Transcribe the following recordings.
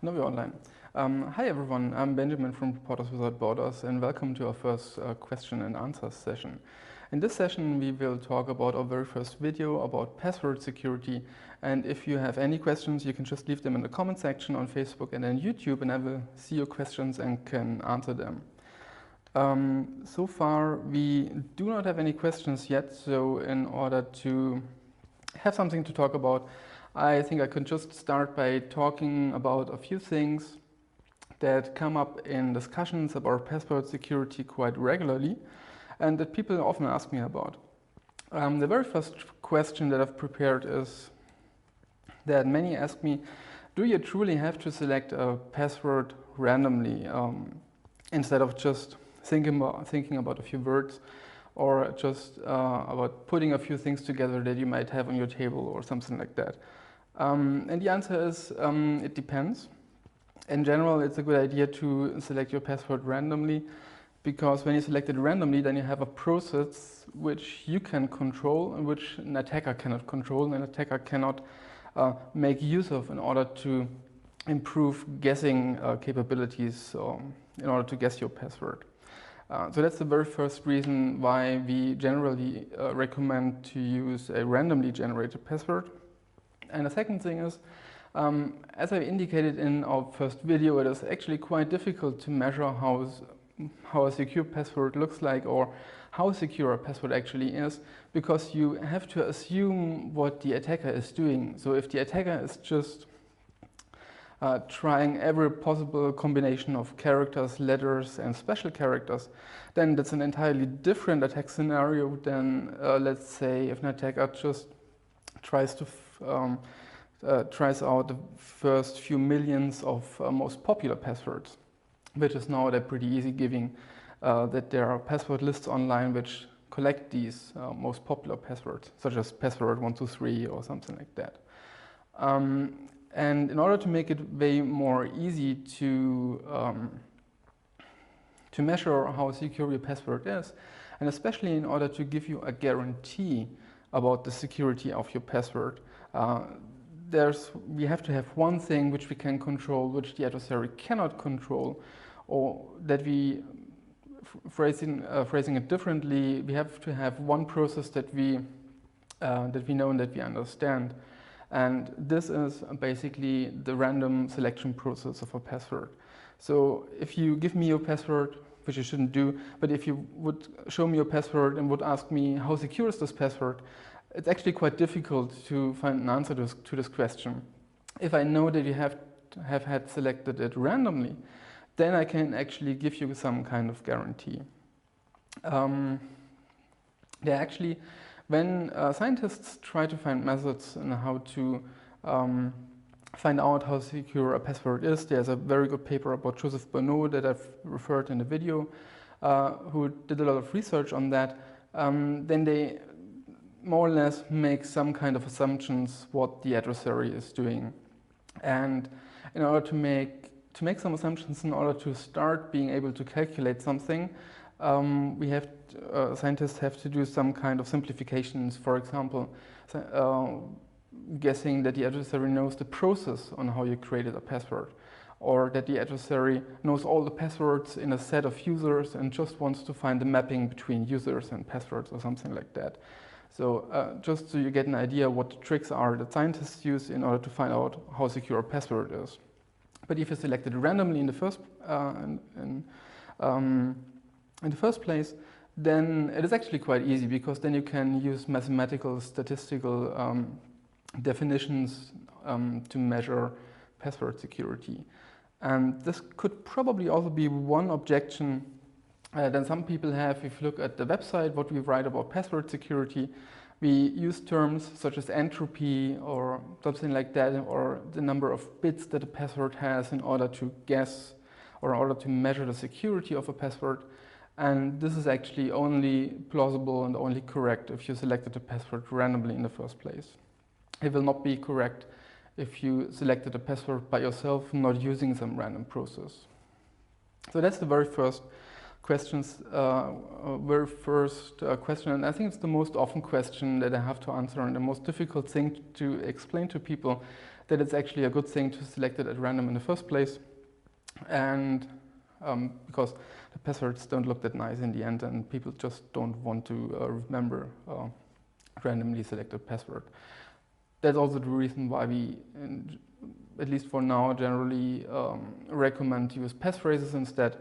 No, we're online. Hi everyone, I'm Benjamin from Reporters Without Borders and welcome to our first question and answer session. In this session we will talk about our very first video about password security, and if you have any questions you can just leave them in the comment section on Facebook and then YouTube, and I will see your questions and can answer them. So far we do not have any questions yet, so in order to have something to talk about, I think I could just start by talking about a few things that come up in discussions about password security quite regularly and that people often ask me about. The very first question that I've prepared is that many ask me, do you truly have to select a password randomly instead of just thinking about a few words, or just about putting a few things together that you might have on your table or something like that? And the answer is it depends. In general, it's a good idea to select your password randomly, because when you select it randomly, then you have a process which you can control and which an attacker cannot control, and an attacker cannot make use of in order to improve guessing capabilities in order to guess your password. So that's the very first reason why we generally recommend to use a randomly generated password. And the second thing is, as I indicated in our first video, it is actually quite difficult to measure how a secure password looks like, or how secure a password actually is, because you have to assume what the attacker is doing. So if the attacker is just trying every possible combination of characters, letters and special characters, then that's an entirely different attack scenario than, let's say, if an attacker just tries out the first few millions of most popular passwords, which is now pretty easy, given that there are password lists online which collect these most popular passwords, such as password 123 or something like that. And in order to make it way more easy to measure how secure your password is, and especially in order to give you a guarantee about the security of your password, we have to have one thing which we can control, which the adversary cannot control, or that phrasing it differently, we have to have one process that we know and that we understand. And this is basically the random selection process of a password. So if you give me your password, which you shouldn't do, but if you would show me your password and would ask me how secure is this password, it's actually quite difficult to find an answer to this question. If I know that you have had selected it randomly, then I can actually give you some kind of guarantee. When scientists try to find methods on how to find out how secure a password is, there's a very good paper about Joseph Bonneau that I've referred in the video, who did a lot of research on that. Then they more or less make some kind of assumptions what the adversary is doing. And in order to make some assumptions, in order to start being able to calculate something, scientists have to do some kind of simplifications. For example, guessing that the adversary knows the process on how you created a password, or that the adversary knows all the passwords in a set of users and just wants to find the mapping between users and passwords or something like that. So just so you get an idea what the tricks are that scientists use in order to find out how secure a password is. But if you select it randomly in the first place, then it is actually quite easy, because then you can use mathematical, statistical definitions to measure password security. And this could probably also be one objection that some people have. If you look at the website, what we write about password security, we use terms such as entropy or something like that, or the number of bits that a password has, in order to guess or in order to measure the security of a password. And this is actually only plausible and only correct if you selected a password randomly in the first place. It will not be correct if you selected a password by yourself, not using some random process. So that's the very first question, and I think it's the most often question that I have to answer, and the most difficult thing to explain to people, that it's actually a good thing to select it at random in the first place, and because the passwords don't look that nice in the end, and people just don't want to remember randomly selected password. That's also the reason why we, at least for now, generally recommend to use passphrases instead,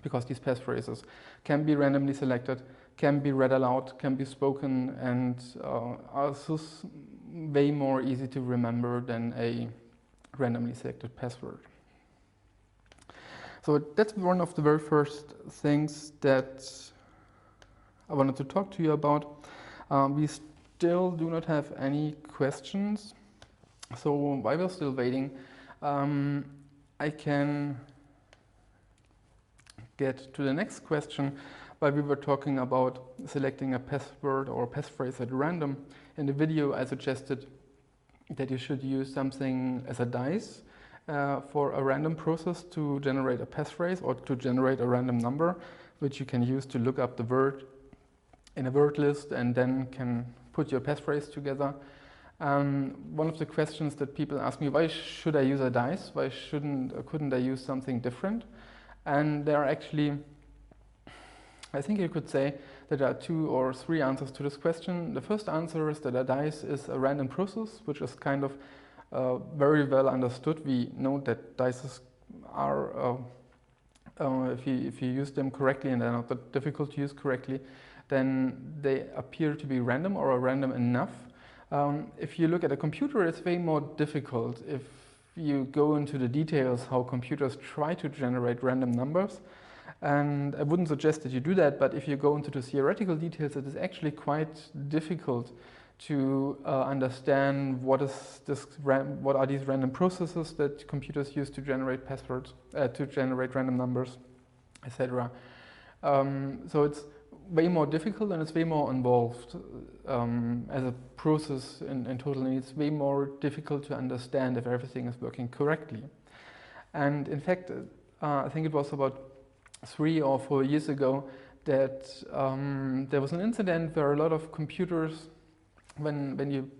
because these passphrases can be randomly selected, can be read aloud, can be spoken, and are way more easy to remember than a randomly selected password. So that's one of the very first things that I wanted to talk to you about. We still do not have any questions, so while we're still waiting, I can get to the next question. While we were talking about selecting a password or passphrase at random, in the video I suggested that you should use something as a dice for a random process to generate a passphrase or to generate a random number, which you can use to look up the word in a word list and then can put your passphrase together. One of the questions that people ask me, why should I use a dice? Why couldn't I use something different? And there are actually, I think you could say that there are 2 or 3 answers to this question. The first answer is that a dice is a random process, which is kind of very well understood. We know that dices are, if you use them correctly, and they're not that difficult to use correctly, then they appear to be random or are random enough. If you look at a computer, it's way more difficult. If you go into the details how computers try to generate random numbers, and I wouldn't suggest that you do that, but if you go into the theoretical details, it is actually quite difficult to understand what are these random processes that computers use to generate passwords, to generate random numbers, etc. So it's way more difficult and it's way more involved as a process in total, and it's way more difficult to understand if everything is working correctly. And in fact, I think it was about 3 or 4 years ago that there was an incident where a lot of computers, when you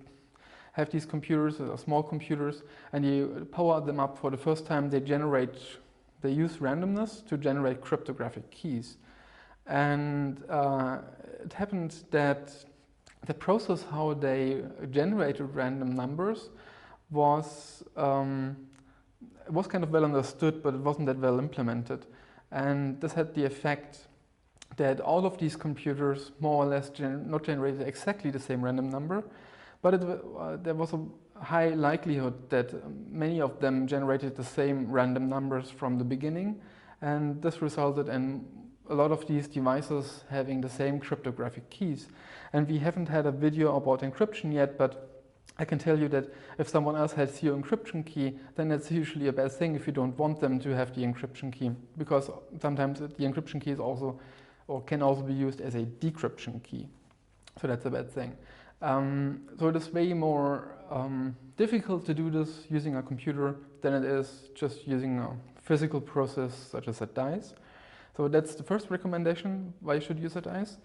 have these computers, small computers, and you power them up for the first time, they use randomness to generate cryptographic keys. And it happened that the process how they generated random numbers was kind of well understood, but it wasn't that well implemented. And this had the effect that all of these computers more or less not generated exactly the same random number, but there was a high likelihood that many of them generated the same random numbers from the beginning, and this resulted in a lot of these devices having the same cryptographic keys. And we haven't had a video about encryption yet, but I can tell you that if someone else has your encryption key, then that's usually a bad thing if you don't want them to have the encryption key, because sometimes the encryption key is also, or can also be used as a decryption key. So that's a bad thing. So it is way more difficult to do this using a computer than it is just using a physical process such as a dice. So that's the first recommendation, why you should use a dice.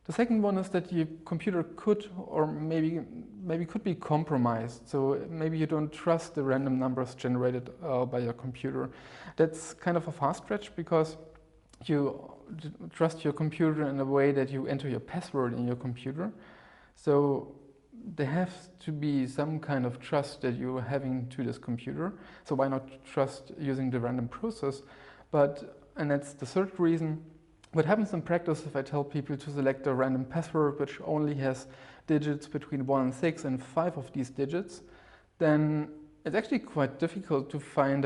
The second one is that your computer could, or maybe could be compromised. So maybe you don't trust the random numbers generated by your computer. That's kind of a far stretch, because you trust your computer in a way that you enter your password in your computer. So there has to be some kind of trust that you're having to this computer. So why not trust using the random process? And that's the third reason. What happens in practice if I tell people to select a random password which only has digits between 1 and 6 and 5 of these digits, then it's actually quite difficult to find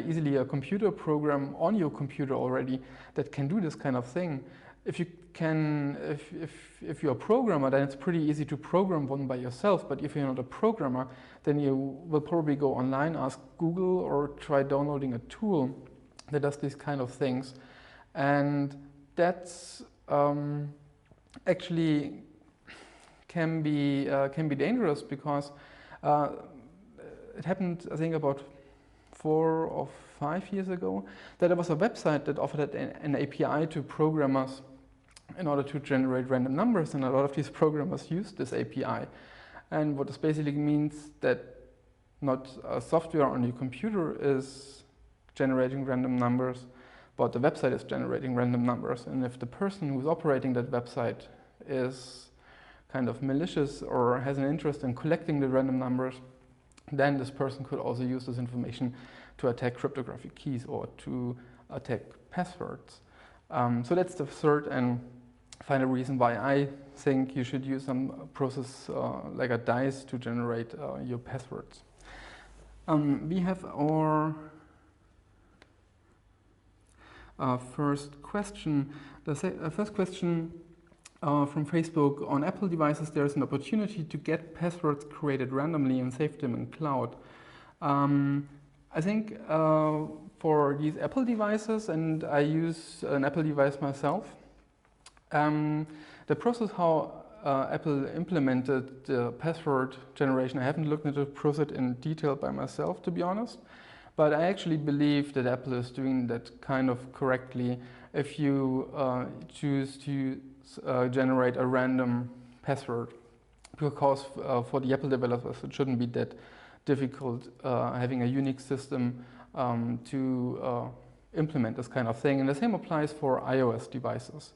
easily a computer program on your computer already that can do this kind of thing. If you're a programmer, then it's pretty easy to program one by yourself. But if you're not a programmer, then you will probably go online, ask Google, or try downloading a tool that does these kind of things. And that's actually can be dangerous, because it happened, I think, about 4 or 5 years ago, that there was a website that offered an API to programmers in order to generate random numbers, and a lot of these programmers used this API. And what this basically means that not software on your computer is generating random numbers, but the website is generating random numbers. And if the person who's operating that website is kind of malicious or has an interest in collecting the random numbers, then this person could also use this information to attack cryptographic keys or to attack passwords. So that's the third and final reason why I think you should use some process like a dice to generate your passwords. We have our first question. The first question from Facebook: on Apple devices, there is an opportunity to get passwords created randomly and save them in cloud. I think for these Apple devices, and I use an Apple device myself, the process how Apple implemented the password generation, I haven't looked into the process in detail by myself, to be honest, but I actually believe that Apple is doing that kind of correctly. If you choose to generate a random password, because for the Apple developers it shouldn't be that difficult having a unique system to implement this kind of thing. And the same applies for iOS devices.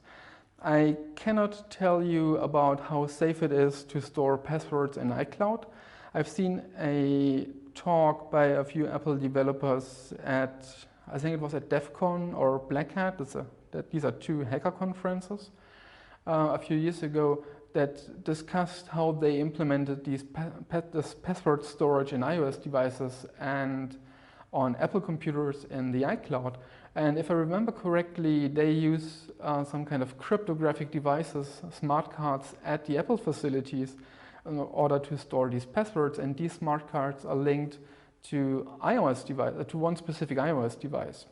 I cannot tell you about how safe it is to store passwords in iCloud. I've seen a talk by a few Apple developers at, I think it was at DEF CON or Black Hat. These are two hacker conferences a few years ago that discussed how they implemented this password storage in iOS devices and on Apple computers in the iCloud. And if I remember correctly, they use some kind of cryptographic devices, smart cards at the Apple facilities in order to store these passwords. And these smart cards are linked to iOS device, to one specific iOS device.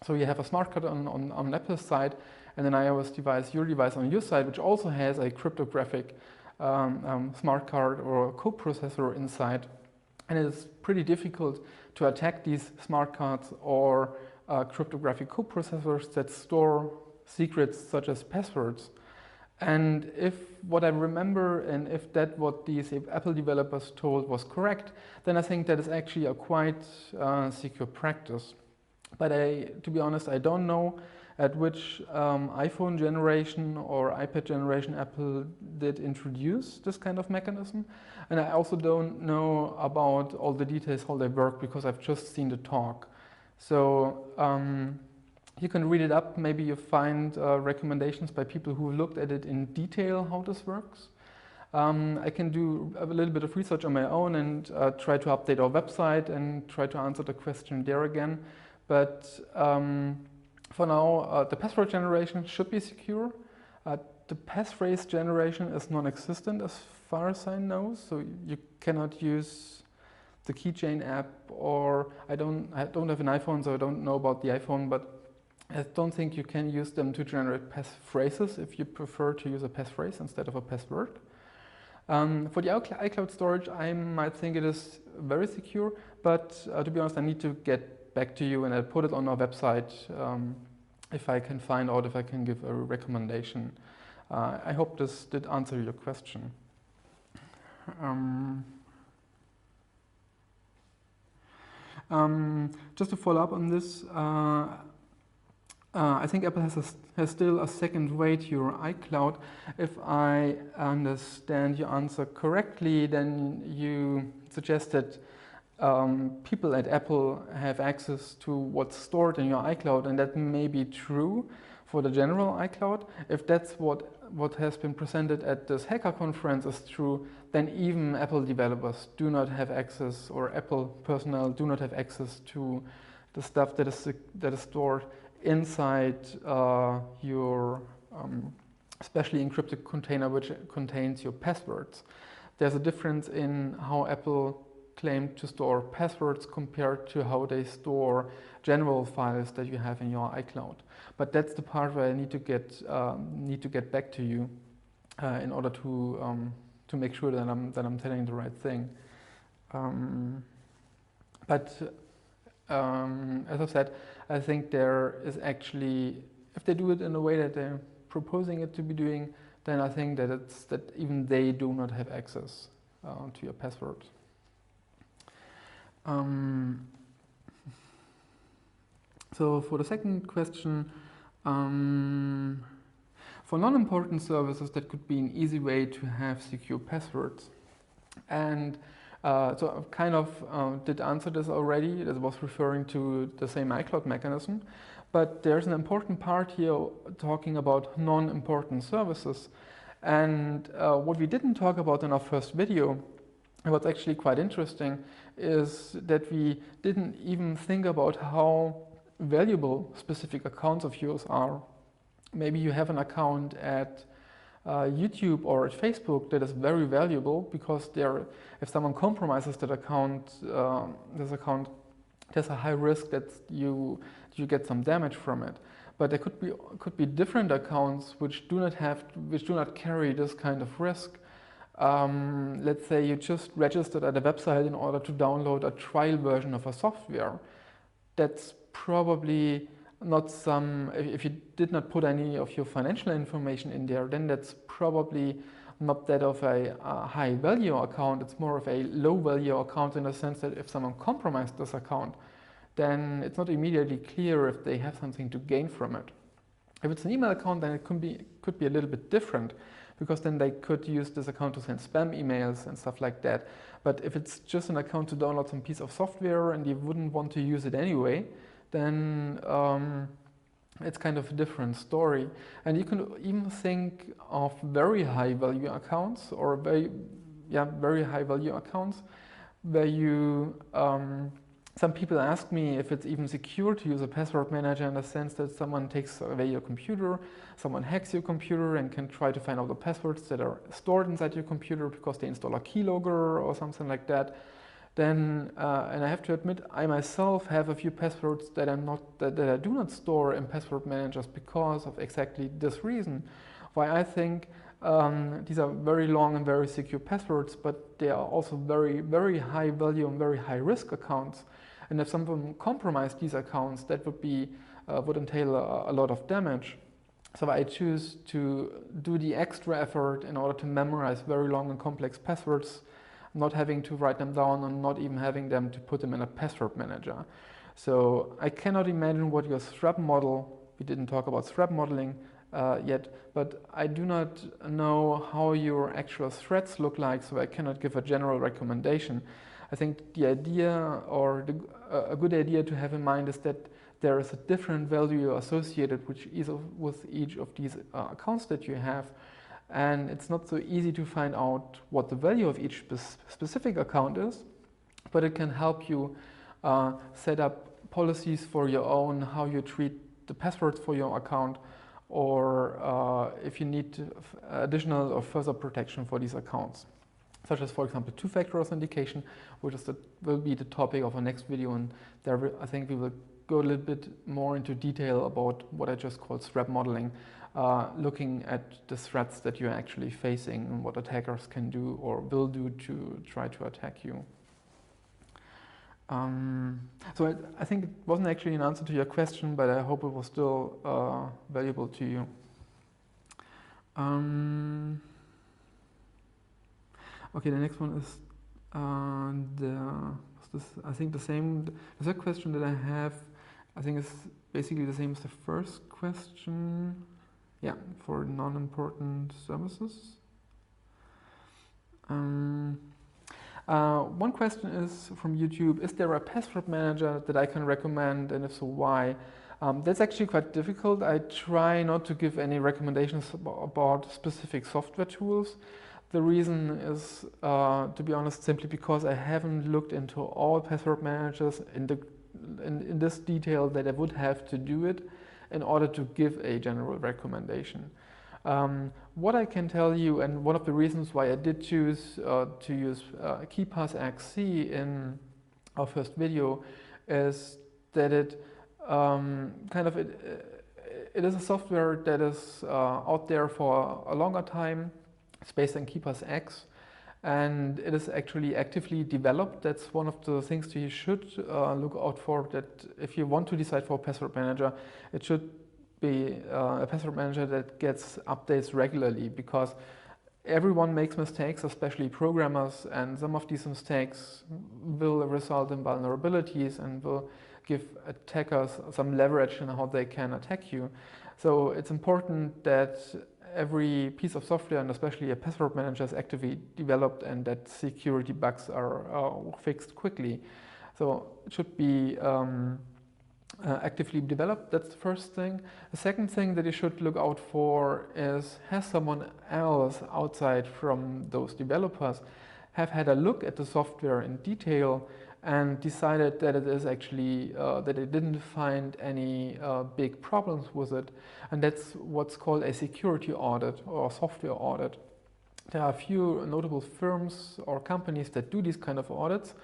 So you have a smart card on Apple's side and an iOS device, your device on your side, which also has a cryptographic smart card or coprocessor inside. And it's pretty difficult to attack these smart cards or cryptographic coprocessors that store secrets such as passwords. And if what I remember and if that what these Apple developers told was correct, then I think that is actually a quite secure practice. But to be honest, I don't know at which iPhone generation or iPad generation Apple did introduce this kind of mechanism. And I also don't know about all the details, how they work, because I've just seen the talk. So you can read it up. Maybe you find recommendations by people who looked at it in detail, how this works. I can do a little bit of research on my own and try to update our website and try to answer the question there again. But for now, the password generation should be secure. The passphrase generation is non-existent as far as I know, so you cannot use the keychain app, or I don't have an iPhone, so I don't know about the iPhone, but I don't think you can use them to generate passphrases if you prefer to use a passphrase instead of a password. For the iCloud storage, I might think it is very secure, but to be honest, I need to get back to you and I'll put it on our website if I can find out, if I can give a recommendation. I hope this did answer your question. Just to follow up on this, I think Apple has still a second way to your iCloud. If I understand your answer correctly, then you suggest that people at Apple have access to what's stored in your iCloud, and that may be true for the general iCloud. If that's what has been presented at this hacker conference is true, then even Apple developers do not have access, or Apple personnel do not have access to the stuff that is stored inside your specially encrypted container, which contains your passwords. There's a difference in how Apple claimed to store passwords compared to how they store general files that you have in your iCloud. But that's the part where I need to get back to you in order to make sure that I'm telling the right thing. But as I've said, I think there is actually, if they do it in a way that they're proposing it to be doing, then I think that even they do not have access to your password. So for the second question, for non-important services, that could be an easy way to have secure passwords. And so I kind of did answer this already. That was referring to the same iCloud mechanism. But there's an important part here talking about non-important services. And what we didn't talk about in our first video, and what's actually quite interesting, is that we didn't even think about how valuable specific accounts of yours are. Maybe you have an account at YouTube or at Facebook that is very valuable because if someone compromises that account, there's a high risk that you get some damage from it. But there could be different accounts which do not carry this kind of risk. Let's say you just registered at a website in order to download a trial version of a software. That's probably not if you did not put any of your financial information in there, then that's probably not that of a high value account. It's more of a low value account in the sense that if someone compromised this account, then it's not immediately clear if they have something to gain from it. If it's an email account, then it could be a little bit different, because then they could use this account to send spam emails and stuff like that. But if it's just an account to download some piece of software and you wouldn't want to use it anyway, then it's kind of a different story. And you can even think of very high value accounts or very high value accounts where you some people ask me if it's even secure to use a password manager, in the sense that someone takes away your computer, someone hacks your computer and can try to find all the passwords that are stored inside your computer because they install a keylogger or something like that. Then, and I have to admit, I myself have a few passwords that I do not store in password managers because of exactly this reason. Why I think these are very long and very secure passwords, but they are also very, very high value and very high risk accounts. And if someone compromised these accounts, that would entail a lot of damage. So I choose to do the extra effort in order to memorize very long and complex passwords, not having to write them down and not even having them to put them in a password manager. So I cannot imagine what your threat model, we didn't talk about threat modeling yet, but I do not know how your actual threats look like, so I cannot give a general recommendation. I think the idea, or a good idea to have in mind, is that there is a different value associated with each of these accounts that you have. And it's not so easy to find out what the value of each specific account is, but it can help you set up policies for your own, how you treat the passwords for your account, or if you need additional or further protection for these accounts, such as, for example, two-factor authentication, which will be the topic of our next video, and there I think we will go a little bit more into detail about what I just called threat modeling, looking at the threats that you're actually facing and what attackers can do or will do to try to attack you. So I think it wasn't actually an answer to your question, but I hope it was still valuable to you. Okay, the next one is I think the same. The third question that I have, I think, is basically the same as the first question. Yeah, for non-important services. One question is from YouTube: is there a password manager that I can recommend, and if so, why? That's actually quite difficult. I try not to give any recommendations about specific software tools. The reason is, to be honest, simply because I haven't looked into all password managers in this detail that I would have to do it in order to give a general recommendation. What I can tell you, and one of the reasons why I did choose to use KeePassXC in our first video, is that it it is a software that is out there for a longer time. It's based on KeePassX, and it is actually actively developed. That's one of the things that you should look out for, that if you want to decide for a password manager, it should be a password manager that gets updates regularly, because everyone makes mistakes, especially programmers, and some of these mistakes will result in vulnerabilities and will give attackers some leverage in how they can attack you. So it's important that every piece of software, and especially a password manager, is actively developed and that security bugs are fixed quickly. So it should be actively developed. That's the first thing. The second thing that you should look out for is, has someone else outside from those developers have had a look at the software in detail and decided that it is actually, that they didn't find any big problems with it. And that's what's called a security audit or software audit. There are a few notable firms or companies that do these kind of audits.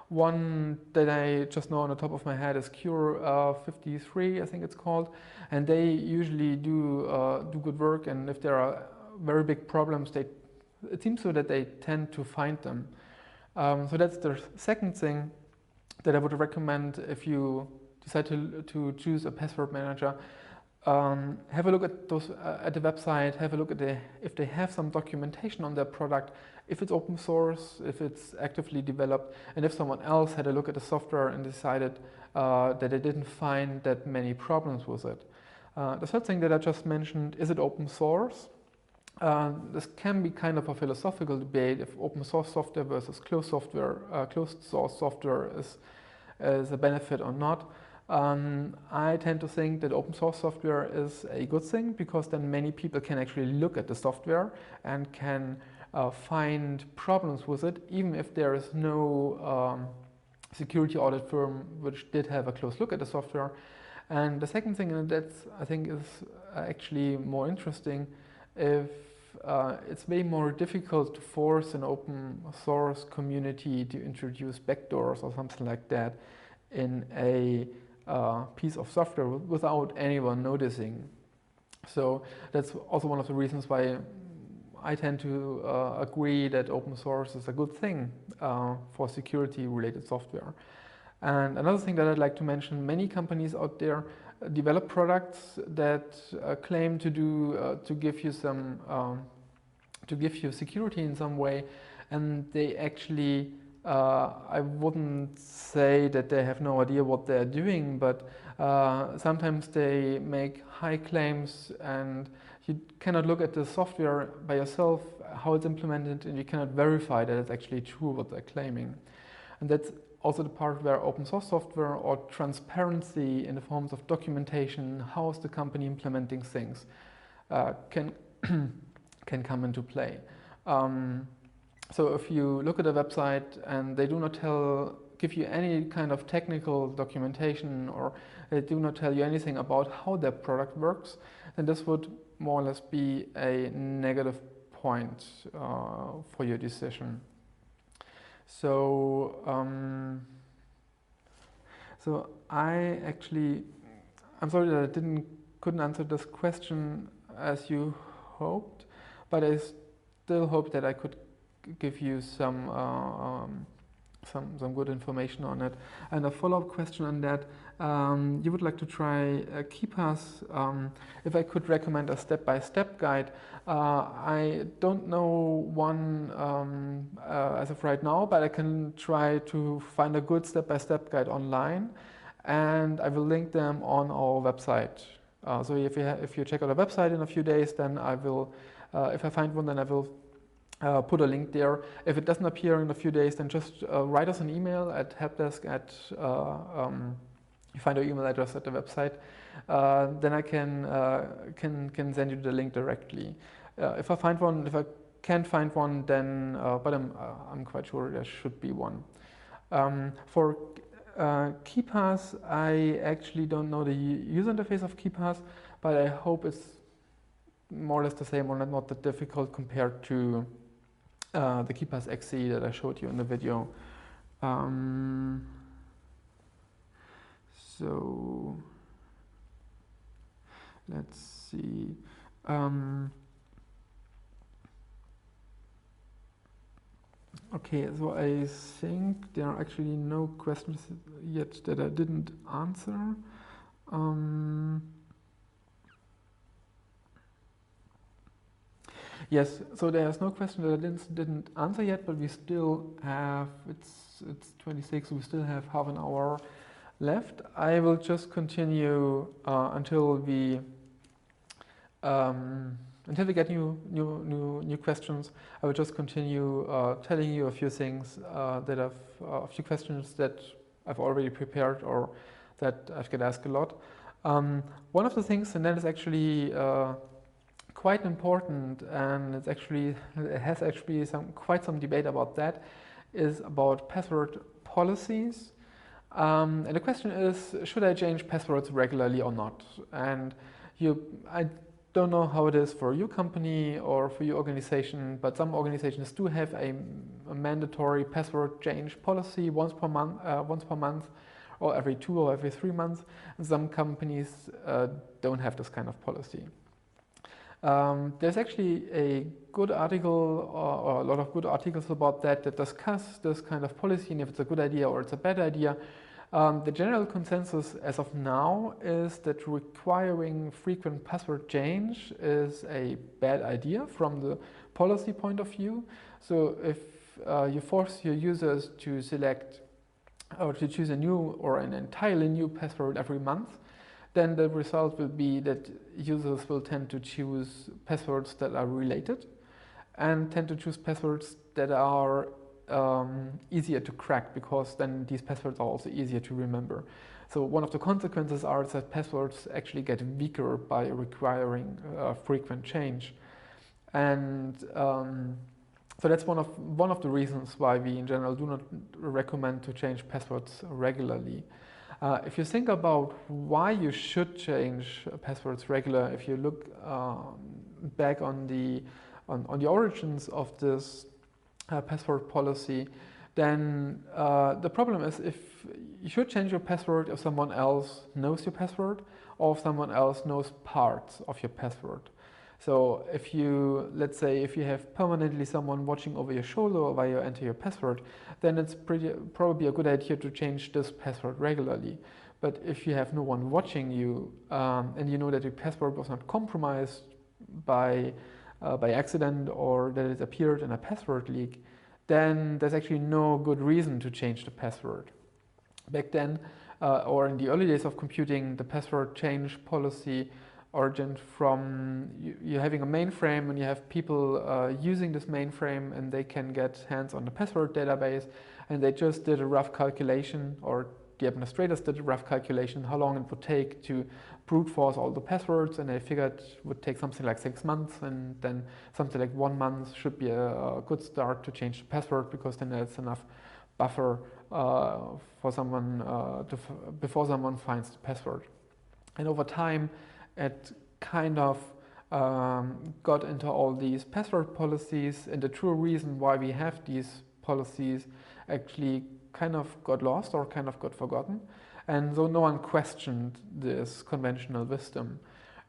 One that I just know on the top of my head is Cure 53, I think it's called, and they usually do good work. And if there are very big problems, it seems so that they tend to find them. So that's the second thing that I would recommend if you decide to choose a password manager. Have a look at those at the website. Have a look at if they have some documentation on their product, if it's open source, if it's actively developed, and if someone else had a look at the software and decided that they didn't find that many problems with it. The third thing that I just mentioned, is it open source? This can be kind of a philosophical debate if open source software versus closed source software is a benefit or not. I tend to think that open source software is a good thing, because then many people can actually look at the software and can find problems with it, even if there is no security audit firm which did have a close look at the software. And the second thing, and that I think is actually more interesting, if it's way more difficult to force an open source community to introduce backdoors or something like that in a piece of software without anyone noticing. So that's also one of the reasons why I tend to agree that open source is a good thing for security related software. And another thing that I'd like to mention, many companies out there develop products that claim to give you some security in some way, and they actually I wouldn't say that they have no idea what they're doing, but sometimes they make high claims and you cannot look at the software by yourself, how it's implemented, and you cannot verify that it's actually true what they're claiming. And that's also the part where open source software or transparency in the forms of documentation, how is the company implementing things, can come into play. So if you look at a website and they do not give you any kind of technical documentation, or they do not tell you anything about how their product works, then this would more or less be a negative point for your decision. So, I'm sorry that I couldn't answer this question as you hoped, but I still hope that I could give you some good information on it. And a follow-up question on that, you would like to try KeePass. If I could recommend a step-by-step guide, I don't know one as of right now, but I can try to find a good step-by-step guide online, and I will link them on our website. So if you check out our website in a few days, then I will, if I find one, then I will put a link there. If it doesn't appear in a few days, then just write us an email at helpdesk at, you find our email address at the website. Then I can send you the link directly. If I can't find one, then, but I'm quite sure there should be one. For KeePass, I actually don't know the user interface of KeePass, but I hope it's more or less the same or not that difficult compared to the KeePass XE that I showed you in the video. So let's see. Okay, so I think there are actually no questions yet that I didn't answer. Yes, so there's no question that I didn't answer yet, but we still have, it's 26, so we still have half an hour left. I will just continue until we get new questions. I will just continue telling you a few things a few questions that I've already prepared or that I've get asked a lot. One of the things, and that is actually quite important, and it has actually quite some debate about that, is about password policies. And the question is, should I change passwords regularly or not? And I don't know how it is for your company or for your organization, but some organizations do have a mandatory password change policy once per month, or every 2 or every 3 months. And some companies don't have this kind of policy. There's actually a good article or a lot of good articles about that discuss this kind of policy and if it's a good idea or it's a bad idea. The general consensus as of now is that requiring frequent password change is a bad idea from the policy point of view. So if you force your users to select or to choose a new or an entirely new password every month, then the result will be that users will tend to choose passwords that are related and tend to choose passwords that are easier to crack, because then these passwords are also easier to remember. So one of the consequences are that passwords actually get weaker by requiring frequent change. And so that's one of the reasons why we in general do not recommend to change passwords regularly. If you think about why you should change passwords regular, if you look back on the origins of this password policy, then the problem is if you should change your password if someone else knows your password or if someone else knows parts of your password. So if you, let's say, if you have permanently someone watching over your shoulder while you enter your password, then it's probably a good idea to change this password regularly. But if you have no one watching you and you know that your password was not compromised by accident or that it appeared in a password leak, then there's actually no good reason to change the password. Back then, or in the early days of computing, the password change policy origined from you having a mainframe and you have people using this mainframe and they can get hands on the password database, and they just did a rough calculation, or the administrators did a rough calculation how long it would take to brute force all the passwords, and they figured it would take something like 6 months, and then something like 1 month should be a good start to change the password, because then there's enough buffer for someone before someone finds the password. And over time it kind of got into all these password policies, and the true reason why we have these policies actually kind of got lost or kind of got forgotten, and so no one questioned this conventional wisdom.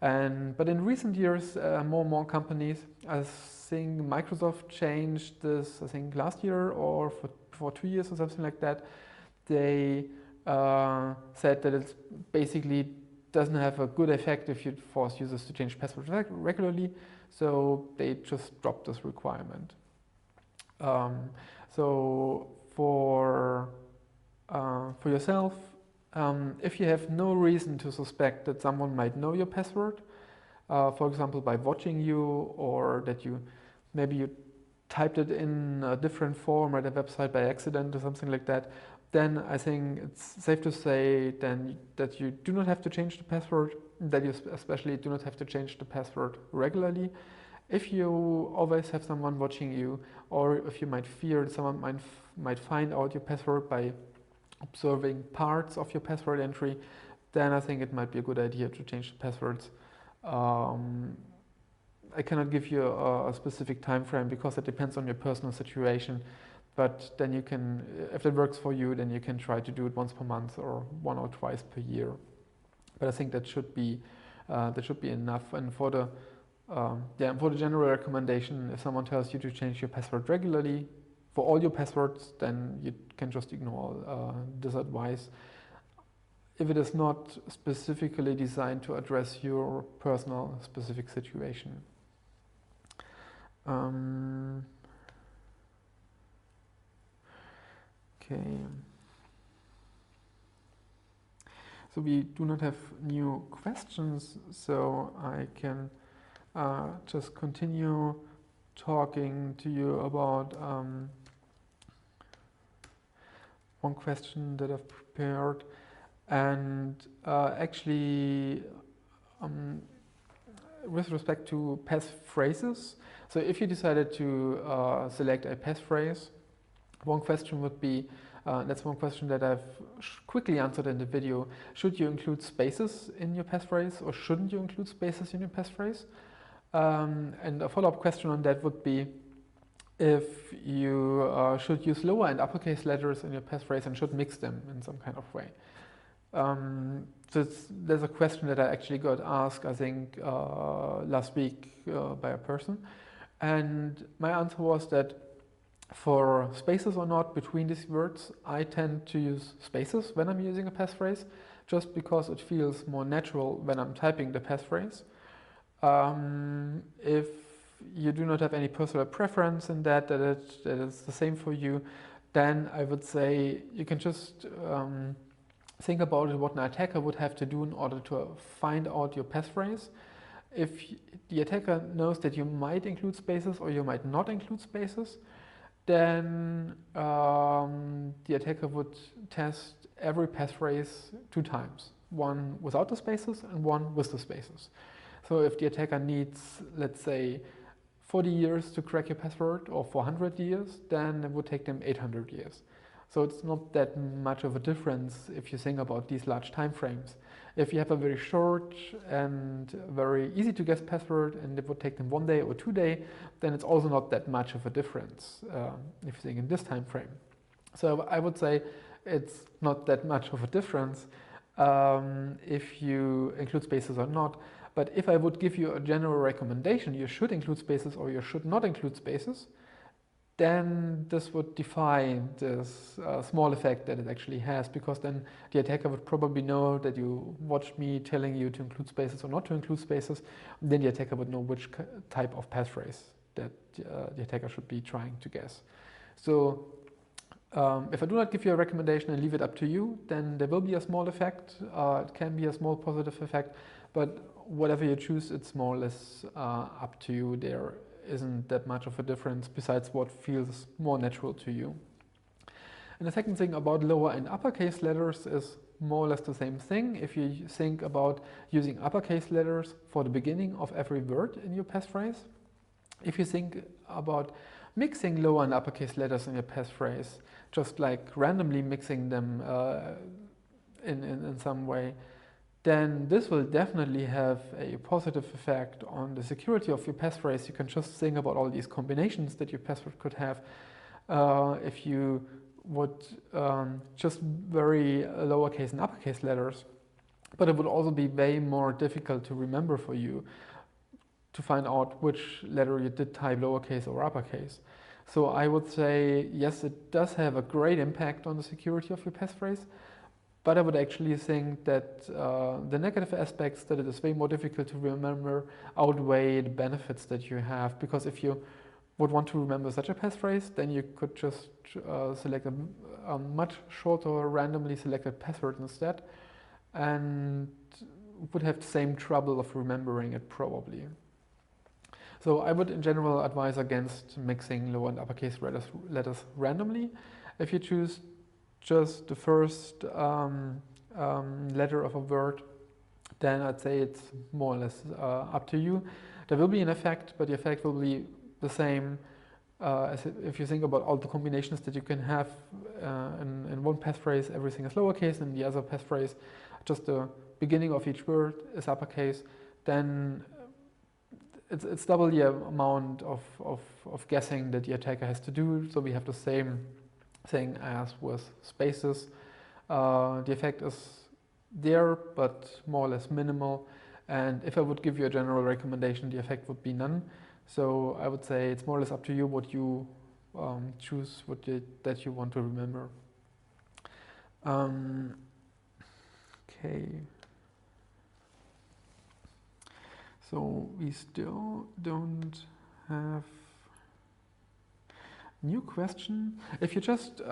But in recent years, more and more companies, I think Microsoft changed this, I think last year or for 2 years or something like that. They said that it basically doesn't have a good effect if you force users to change passwords regularly, so they just dropped this requirement. So for yourself, if you have no reason to suspect that someone might know your password, for example by watching you, or that maybe you typed it in a different form at a website by accident or something like that, then I think it's safe to say then that you do not have to change the password, that you especially do not have to change the password regularly. If you always have someone watching you, or if you might fear that someone might find out your password by observing parts of your password entry, then I think it might be a good idea to change the passwords. I cannot give you a specific time frame because it depends on your personal situation, but then you can, if that works for you, then you can try to do it once per month or 1 or twice per year. But I think that should be enough. And for the general recommendation, if someone tells you to change your password regularly for all your passwords, then you can just ignore this advice if it is not specifically designed to address your personal specific situation. Okay. So we do not have new questions, so I can just continue talking to you about one question that I've prepared. And actually, with respect to passphrases, so if you decided to select a passphrase, one question would be, that's one question that I've quickly answered in the video, should you include spaces in your passphrase or shouldn't you include spaces in your passphrase? And a follow-up question on that would be if you should use lower and uppercase letters in your passphrase and should mix them in some kind of way. So there's a question that I actually got asked, I think, last week by a person. And my answer was that for spaces or not between these words, I tend to use spaces when I'm using a passphrase, just because it feels more natural when I'm typing the passphrase. If you do not have any personal preference in that is the same for you, then I would say you can just think about what an attacker would have to do in order to find out your passphrase. If the attacker knows that you might include spaces or you might not include spaces, then the attacker would test every passphrase 2 times, one without the spaces and one with the spaces. So if the attacker needs, let's say, 40 years to crack your password or 400 years, then it would take them 800 years. So it's not that much of a difference if you think about these large time frames. If you have a very short and very easy to guess password and it would take them 1 day or 2 days, then it's also not that much of a difference if you think in this time frame. So I would say it's not that much of a difference if you include spaces or not. But if I would give you a general recommendation, you should include spaces or you should not include spaces, then this would defy this small effect that it actually has, because then the attacker would probably know that you watched me telling you to include spaces or not to include spaces. Then the attacker would know which type of passphrase that the attacker should be trying to guess. So if I do not give you a recommendation and leave it up to you, then there will be a small effect. It can be a small positive effect, but whatever you choose, it's more or less up to you. There isn't that much of a difference besides what feels more natural to you. And the second thing about lower and uppercase letters is more or less the same thing. If you think about using uppercase letters for the beginning of every word in your passphrase, if you think about mixing lower and uppercase letters in your passphrase, just like randomly mixing them in some way, then this will definitely have a positive effect on the security of your passphrase. You can just think about all these combinations that your password could have. If you would just very lowercase and uppercase letters, but it would also be way more difficult to remember for you to find out which letter you did type lowercase or uppercase. So I would say, yes, it does have a great impact on the security of your passphrase, but I would actually think that the negative aspects, that it is way more difficult to remember, outweigh the benefits that you have. Because if you would want to remember such a passphrase, then you could just select a much shorter, randomly selected password instead, and would have the same trouble of remembering it probably. So I would in general advise against mixing lower and uppercase letters randomly. If you choose just the first letter of a word, then I'd say it's more or less up to you. There will be an effect, but the effect will be the same as if you think about all the combinations that you can have in one passphrase. Everything is lowercase, and the other passphrase, just the beginning of each word is uppercase. Then it's double the amount of guessing that the attacker has to do. So we have the same thing as with spaces. The effect is there, but more or less minimal. And if I would give you a general recommendation, the effect would be none. So I would say it's more or less up to you what you choose, that you want to remember. Okay. So we still don't have New question. If you just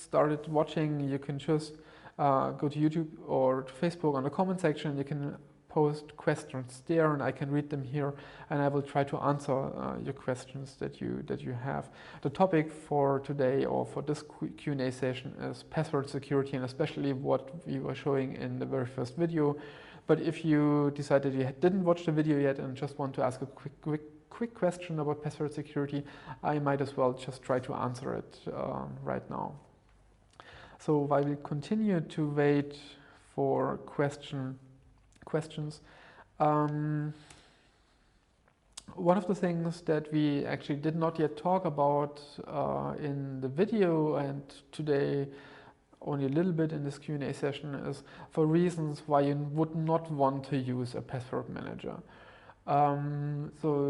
started watching, you can just go to YouTube or to Facebook on the comment section. You can post questions there, and I can read them here, and I will try to answer your questions that you have. The topic for today, or for this Q&A session, is password security, and especially what we were showing in the very first video. But if you decided you didn't watch the video yet and just want to ask a quick question about password security, I might as well just try to answer it right now. So while we continue to wait for questions, one of the things that we actually did not yet talk about in the video, and today only a little bit in this Q&A session, is for reasons why you would not want to use a password manager. The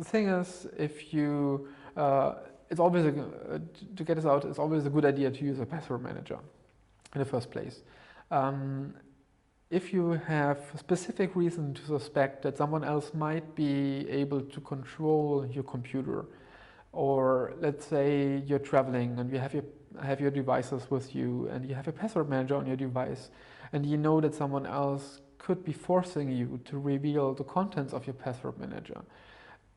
thing is, if you, it's always, to get this out, it's always a good idea to use a password manager in the first place. If you have a specific reason to suspect that someone else might be able to control your computer, or let's say you're traveling and you have your devices with you and you have a password manager on your device, and you know that someone else could be forcing you to reveal the contents of your password manager,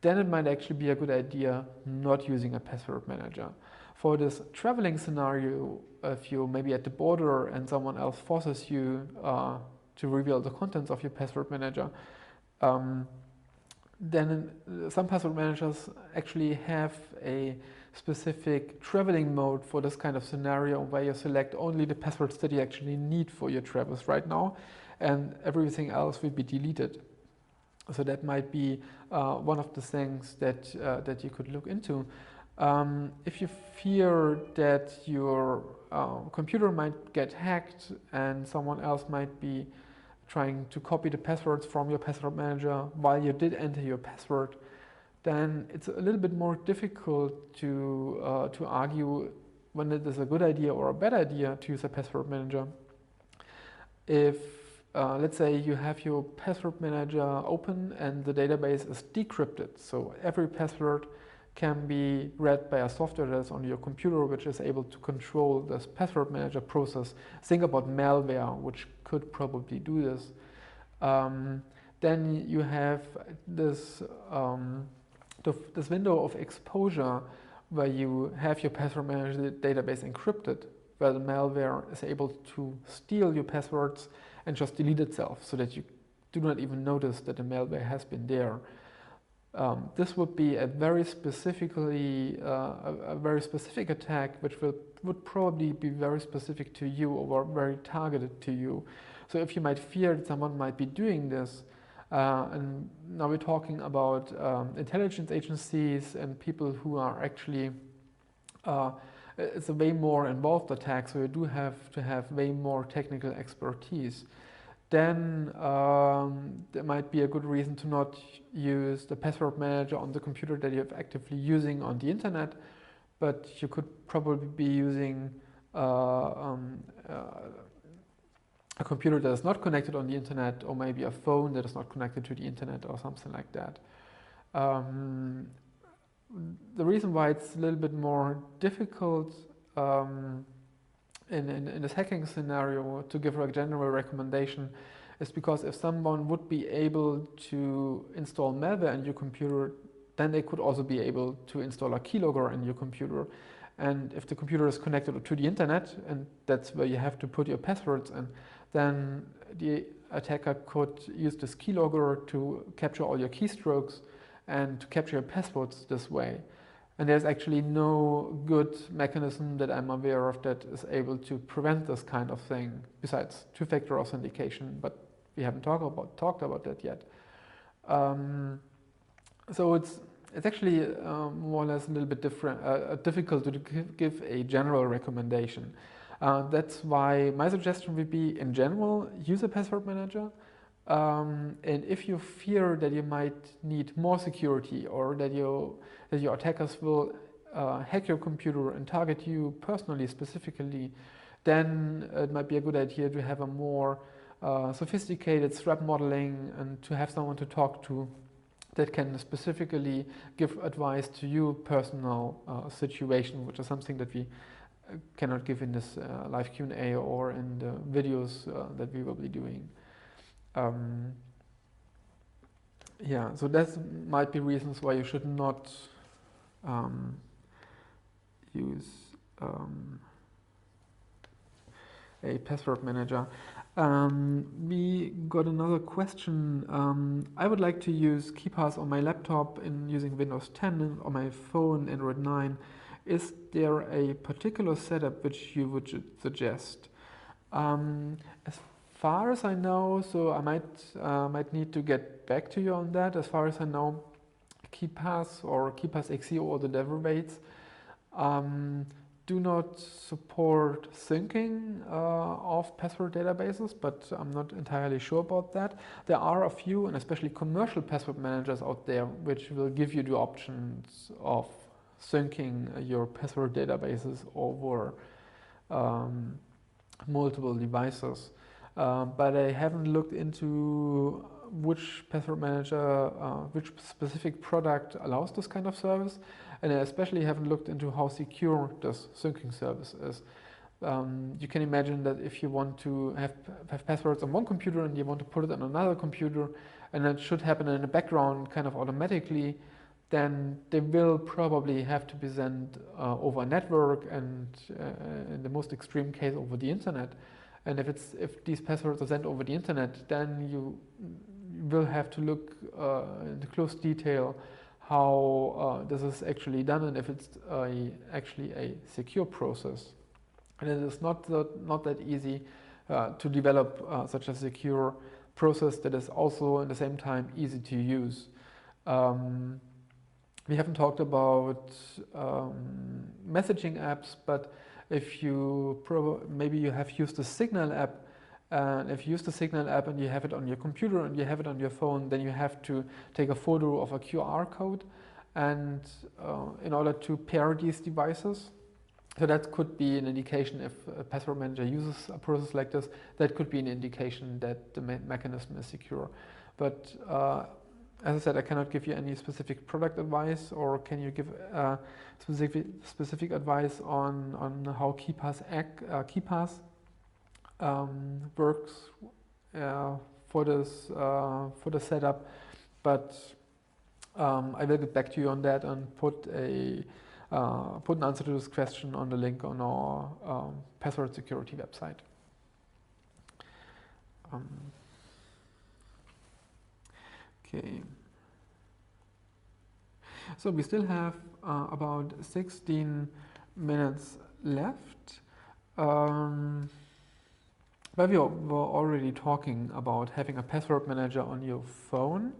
then it might actually be a good idea not using a password manager. For this traveling scenario, if you're maybe at the border and someone else forces you to reveal the contents of your password manager, then some password managers actually have a specific traveling mode for this kind of scenario, where you select only the passwords that you actually need for your travels right now, and everything else will be deleted. So that might be one of the things that you could look into. If you fear that your computer might get hacked and someone else might be trying to copy the passwords from your password manager while you did enter your password, then it's a little bit more difficult to argue when it is a good idea or a bad idea to use a password manager. If let's say you have your password manager open and the database is decrypted, so every password can be read by a software that's on your computer, which is able to control this password manager process. Think about malware, which could probably do this. Then you have this this window of exposure where you have your password manager database encrypted, where the malware is able to steal your passwords and just delete itself, so that you do not even notice that the malware has been there. This would be a very specifically a very specific attack, which would probably be very specific to you or very targeted to you. So if you might fear that someone might be doing this, and now we're talking about intelligence agencies and people who are actually, it's a way more involved attack, so you do have to have way more technical expertise. Then there might be a good reason to not use the password manager on the computer that you're actively using on the internet, but you could probably be using a computer that is not connected on the internet, or maybe a phone that is not connected to the internet, or something like that. The reason why it's a little bit more difficult in this hacking scenario to give a general recommendation is because if someone would be able to install malware in your computer, then they could also be able to install a keylogger in your computer. And if the computer is connected to the internet, and that's where you have to put your passwords in, then the attacker could use this keylogger to capture all your keystrokes and to capture your passwords this way. And there's actually no good mechanism that I'm aware of that is able to prevent this kind of thing, besides two-factor authentication, but we haven't talked about that yet. So it's actually more or less a little bit difficult to give a general recommendation. That's why my suggestion would be, in general, use a password manager. And if you fear that you might need more security, or that your attackers will hack your computer and target you personally, specifically, then it might be a good idea to have a more sophisticated threat modeling and to have someone to talk to that can specifically give advice to your personal situation, which is something that we cannot give in this live Q&A or in the videos that we will be doing. Yeah, so that might be reasons why you should not use a password manager. We got another question. I would like to use KeePass on my laptop in using Windows 10 and on my phone, Android 9. Is there a particular setup which you would suggest? As far as I know, so I might need to get back to you on that. As far as I know, KeePass or KeePass XE or the derivates do not support syncing of password databases, but I'm not entirely sure about that. There are a few, and especially commercial password managers out there, which will give you the options of syncing your password databases over multiple devices. But I haven't looked into which password manager, which specific product allows this kind of service. And I especially haven't looked into how secure this syncing service is. You can imagine that if you want to have passwords on one computer and you want to put it on another computer, and that should happen in the background kind of automatically, then they will probably have to be sent over a network and in the most extreme case over the internet. And if these passwords are sent over the internet, then you will have to look into close detail how this is actually done and if it's actually a secure process. And it is not that easy to develop such a secure process that is also at the same time easy to use. We haven't talked about messaging apps, but if you maybe you have used the Signal app, and if you use the Signal app and you have it on your computer and you have it on your phone, then you have to take a photo of a QR code, and in order to pair these devices. So that could be an indication if a password manager uses a process like this, that could be an indication that the mechanism is secure. But as I said, I cannot give you any specific product advice, or can you give specific advice on how KeePass works for the setup. But I will get back to you on that and put an answer to this question on the link on our password security website. Okay. So we still have about 16 minutes left. But we were already talking about having a password manager on your phone.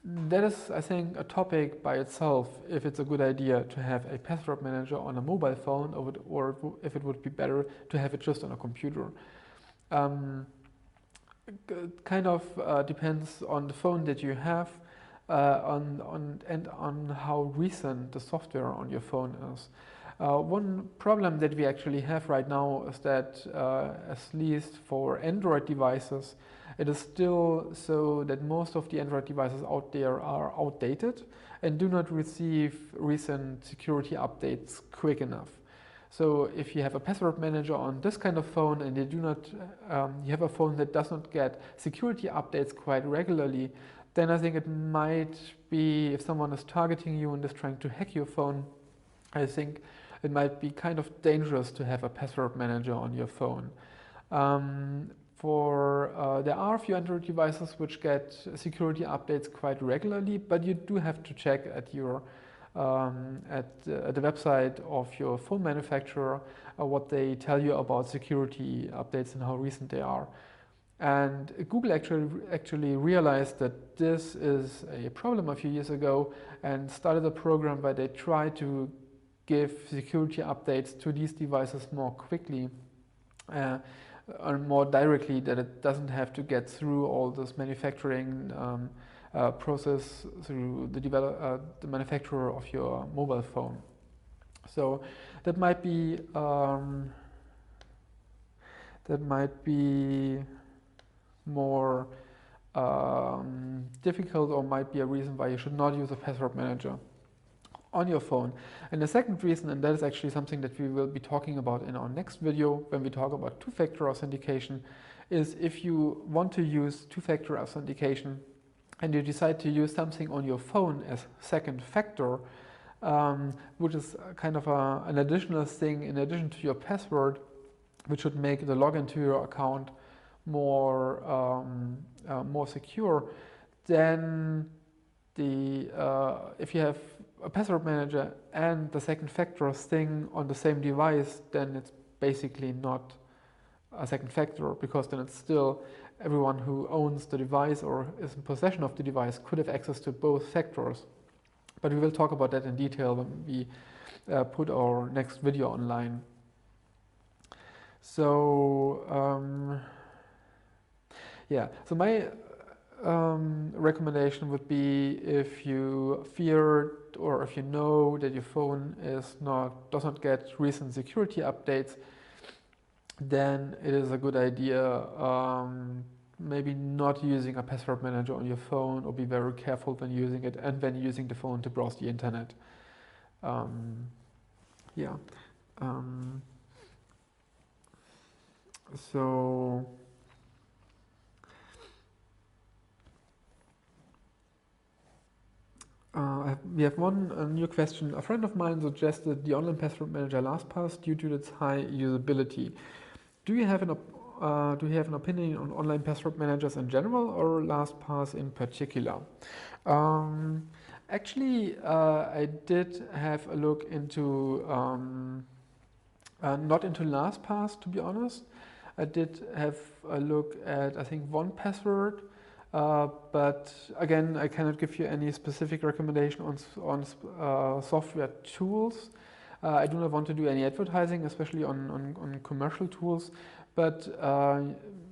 That is, I think, a topic by itself, if it's a good idea to have a password manager on a mobile phone, or if it would be better to have it just on a computer. Kind of depends on the phone that you have, and on how recent the software on your phone is. One problem that we actually have right now is that, at least for Android devices, it is still so that most of the Android devices out there are outdated and do not receive recent security updates quick enough. So if you have a password manager on this kind of phone and you have a phone that does not get security updates quite regularly, then I think it might be, if someone is targeting you and is trying to hack your phone, I think it might be kind of dangerous to have a password manager on your phone. There are a few Android devices which get security updates quite regularly, but you do have to check at your at the website of your phone manufacturer what they tell you about security updates and how recent they are. And Google actually realized that this is a problem a few years ago and started a program where they try to give security updates to these devices more quickly and more directly, that it doesn't have to get through all this manufacturing process through the manufacturer of your mobile phone. So that might be more difficult or might be a reason why you should not use a password manager on your phone. And the second reason, and that is actually something that we will be talking about in our next video when we talk about two-factor authentication, is if you want to use two-factor authentication and you decide to use something on your phone as second factor, which is kind of an additional thing in addition to your password, which would make the login to your account more secure, then if you have a password manager and the second factor thing on the same device, then it's basically not a second factor, because then it's still everyone who owns the device or is in possession of the device could have access to both factors. But we will talk about that in detail when we put our next video online. So so my recommendation would be, if you fear or if you know that your phone does not get recent security updates, then it is a good idea maybe not using a password manager on your phone, or be very careful when using it and when using the phone to browse the internet. So we have one new question. A friend of mine suggested the online password manager LastPass due to its high usability. Do you have an opinion on online password managers in general, or LastPass in particular? Actually, I did have a look into not into LastPass, to be honest. I did have a look at, I think, 1Password. But again, I cannot give you any specific recommendation on software tools. I do not want to do any advertising, especially on commercial tools. But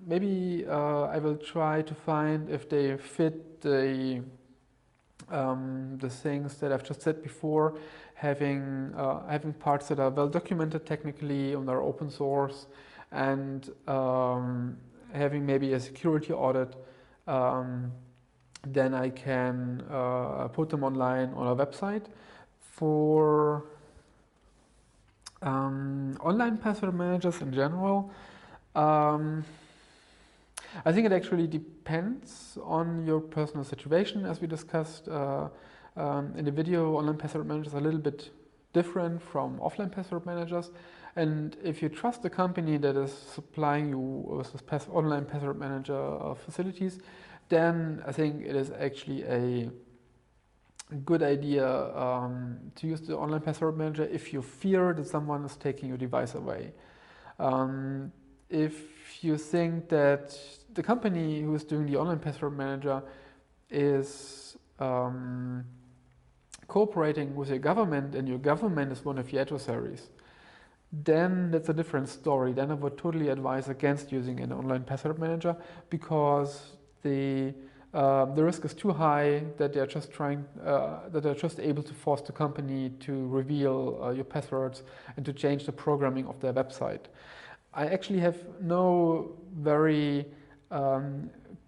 maybe I will try to find if they fit the things that I've just said before, having parts that are well documented technically and are open source, and having maybe a security audit. Then I can put them online on a website. For online password managers in general, I think it actually depends on your personal situation. As we discussed in the video, online password managers are a little bit different from offline password managers. And if you trust the company that is supplying you with this online password manager facilities, then I think it is actually a good idea to use the online password manager if you fear that someone is taking your device away. If you think that the company who is doing the online password manager is cooperating with your government, and your government is one of your adversaries, then that's a different story. Then I would totally advise against using an online password manager, because the risk is too high that they're just able to force the company to reveal your passwords and to change the programming of their website. I actually have no very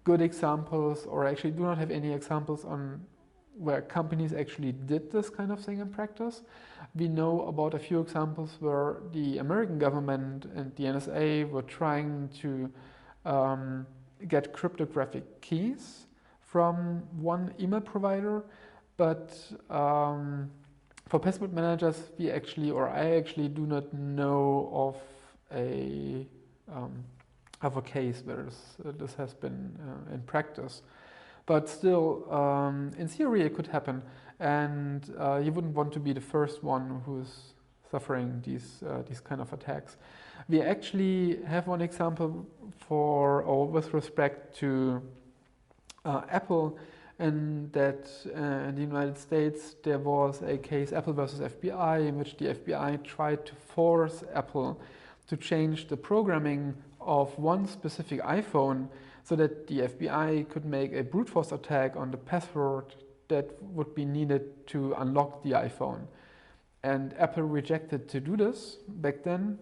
good examples, or actually do not have any examples on where companies actually did this kind of thing in practice. We know about a few examples where the American government and the NSA were trying to get cryptographic keys from one email provider, but for password managers, I actually do not know of a case where this has been in practice. But still, in theory, it could happen, and you wouldn't want to be the first one who's suffering these kind of attacks. We actually have one example with respect to Apple, and that in the United States there was a case, Apple versus FBI, in which the FBI tried to force Apple to change the programming of one specific iPhone so that the FBI could make a brute force attack on the password that would be needed to unlock the iPhone. And Apple rejected to do this back then.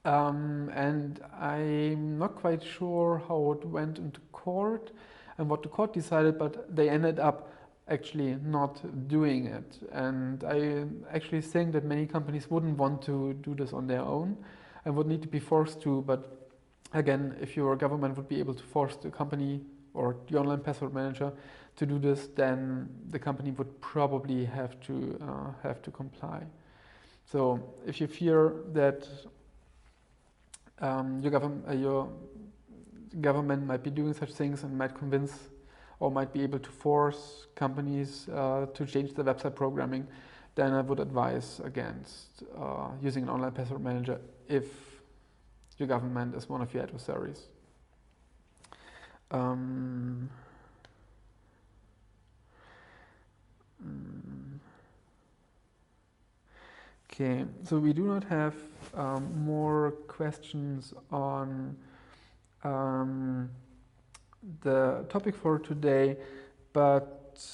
And I'm not quite sure how it went into court. and what the court decided, but they ended up actually not doing it. And I actually think that many companies wouldn't want to do this on their own and would need to be forced to. But again, if your government would be able to force the company or the online password manager to do this, then the company would probably have to comply. So if you fear that your government might be doing such things and might convince or might be able to force companies to change their website programming, then I would advise against using an online password manager if your government is one of your adversaries. Okay, so we do not have more questions on the topic for today, but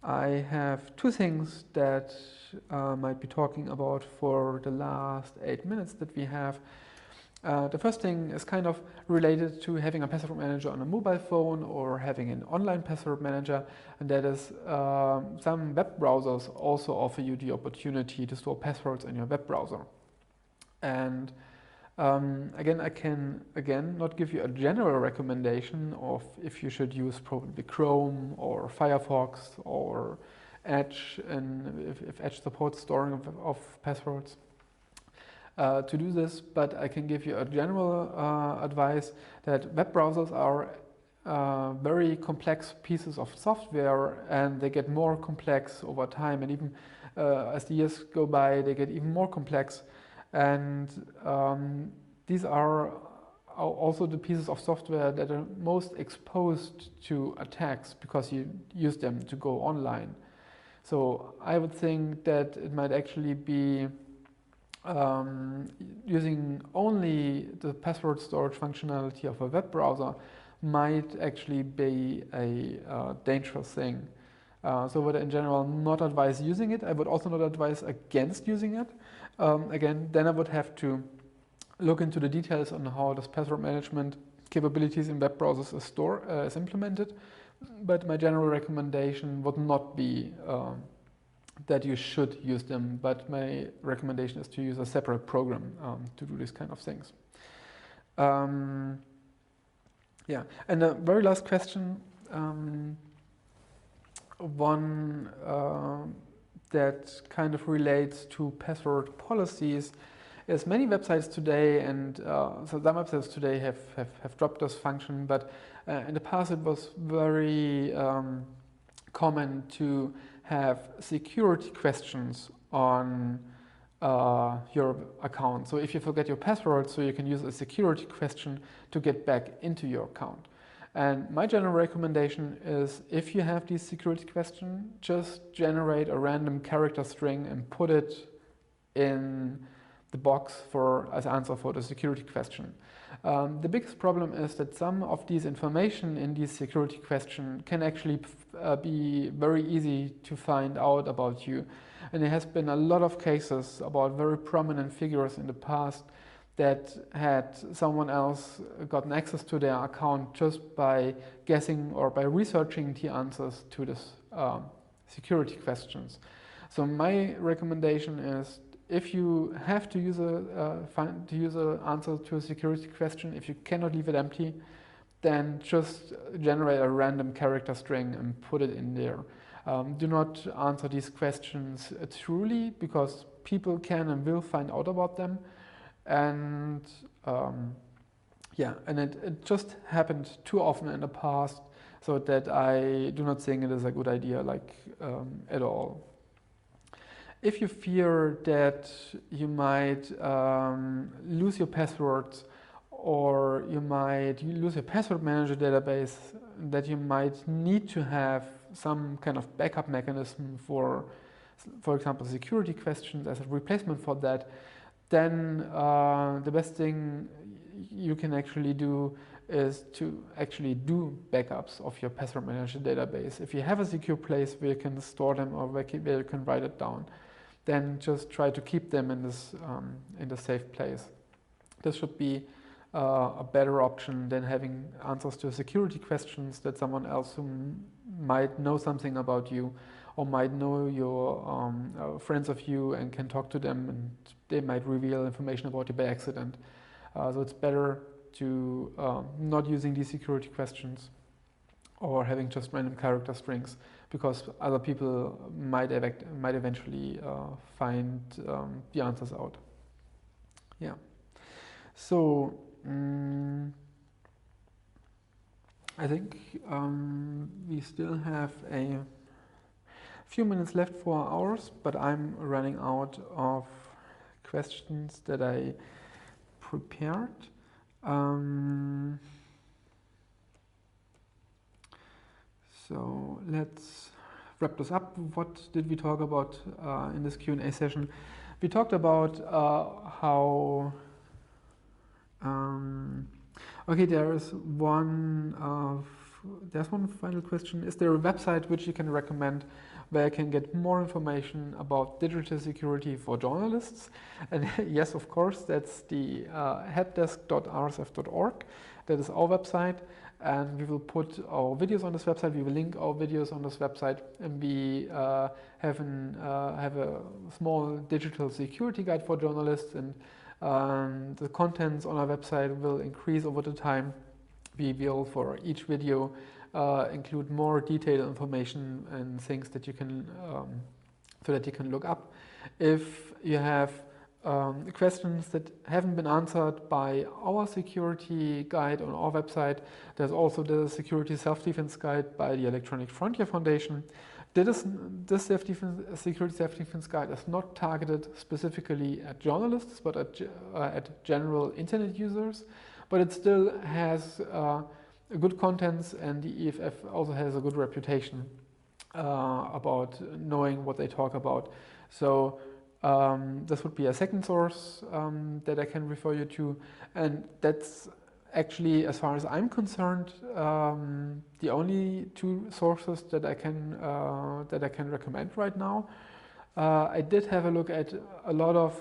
I have two things that I might be talking about for the last 8 minutes that we have. The first thing is kind of related to having a password manager on a mobile phone or having an online password manager, and that is some web browsers also offer you the opportunity to store passwords in your web browser. And again, I can not give you a general recommendation of if you should use probably Chrome or Firefox or Edge, and if Edge supports storing of passwords. To do this, but I can give you a general advice that web browsers are very complex pieces of software, and they get more complex over time, and even as the years go by, they get even more complex. And these are also the pieces of software that are most exposed to attacks because you use them to go online. So I would think that it might actually be using only the password storage functionality of a web browser might actually be a dangerous thing. So would I in general not advise using it. I would also not advise against using it. Again, then I would have to look into the details on how this password management capabilities in web browsers is implemented. But my general recommendation would not be that you should use them, but my recommendation is to use a separate program to do these kind of things. Yeah, and the very last question, one that kind of relates to password policies, is many websites today, and so some websites today have dropped this function, but in the past it was very common to have security questions on your account. So if you forget your password, so you can use a security question to get back into your account. And my general recommendation is, if you have these security questions, just generate a random character string and put it in the box as answer for the security question. The biggest problem is that some of these information in these security questions can actually be very easy to find out about you. And there has been a lot of cases about very prominent figures in the past that had someone else gotten access to their account just by guessing or by researching the answers to this security questions. So my recommendation is, if you have to use an answer to a security question, if you cannot leave it empty, then just generate a random character string and put it in there. Do not answer these questions truly, because people can and will find out about them. And it just happened too often in the past, so that I do not think it is a good idea, at all. If you fear that you might lose your passwords, or you might lose your password manager database, that you might need to have some kind of backup mechanism for example, security questions as a replacement for that, then the best thing you can actually do is to actually do backups of your password manager database. If you have a secure place where you can store them or where you can write it down, then just try to keep them in this safe place. This should be a better option than having answers to security questions that someone else who might know something about you or might know your friends of you and can talk to them, and they might reveal information about you by accident. So it's better to not using these security questions or having just random character strings, because other people might eventually find the answers out. Yeah. So I think we still have a few minutes left for ours, but I'm running out of questions that I prepared. So let's wrap this up. What did we talk about in this Q&A session? We talked about how okay, there's one final question. Is there a website which you can recommend where I can get more information about digital security for journalists? And yes, of course, that's the helpdesk.rsf.org. That is our website, and we will put our videos on this website. We will link our videos on this website, and we have a small digital security guide for journalists, and the contents on our website will increase over the time. We will, for each video, include more detailed information and things that you can, so that you can look up. If you have questions that haven't been answered by our security guide on our website, there's also the Security Self-Defense Guide by the Electronic Frontier Foundation. This Security Self-Defense Guide is not targeted specifically at journalists, but at general internet users. But it still has good contents, and the EFF also has a good reputation about knowing what they talk about. So this would be a second source that I can refer you to, and that's actually, as far as I'm concerned, the only two sources that I can recommend right now. I did have a look at a lot of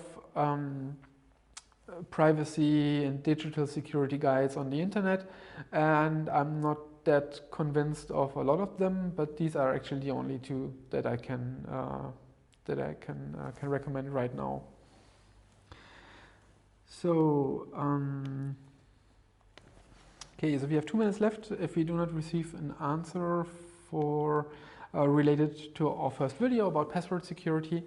privacy and digital security guides on the internet, and I'm not that convinced of a lot of them. But these are actually the only two that I can recommend right now. So. Okay, so we have 2 minutes left. If we do not receive an answer for related to our first video about password security,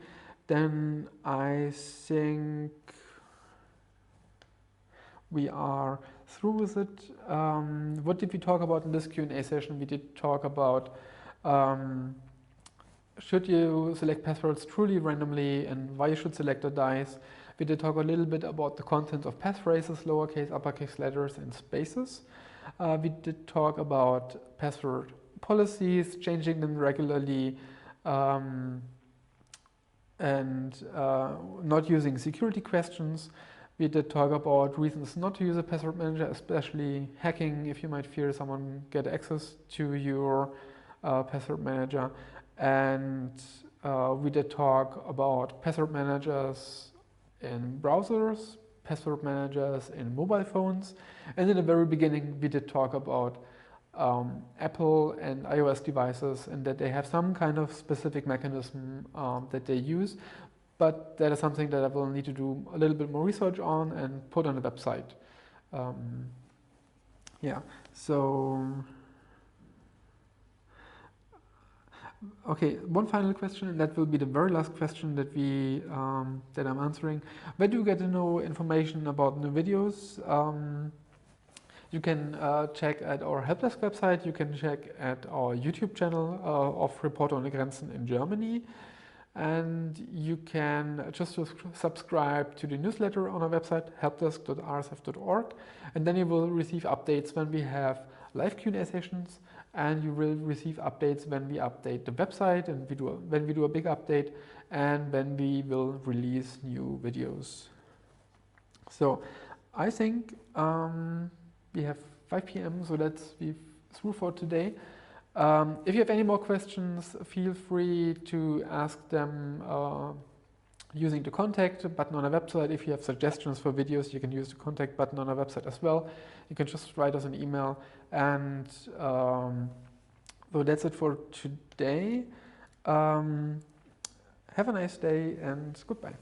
then I think we are through with it. What did we talk about in this Q&A session? We did talk about should you select passwords truly randomly and why you should select a dice. We did talk a little bit about the content of passphrases, lowercase, uppercase letters, and spaces. We did talk about password policies, changing them regularly, and not using security questions. We did talk about reasons not to use a password manager, especially hacking, if you might fear someone get access to your password manager. And we did talk about password managers in browsers, password managers in mobile phones, and in the very beginning we did talk about Apple and iOS devices, and that they have some kind of specific mechanism that they use, but that is something that I will need to do a little bit more research on and put on the website. Yeah, so okay, one final question, and that will be the very last question that that I'm answering. Where do you get to know information about new videos? You can check at our Helpdesk website. You can check at our YouTube channel of ohne Grenzen in Germany. And you can just subscribe to the newsletter on our website, helpdesk.rsf.org. And then you will receive updates when we have live Q&A sessions, and you will receive updates when we update the website, and when we do a big update, and when we will release new videos. So I think we have 5 p.m., so that's through for today. If you have any more questions, feel free to ask them using the contact button on a website. If you have suggestions for videos, you can use the contact button on a website as well. You can just write us an email. And so that's it for today. Have a nice day and goodbye.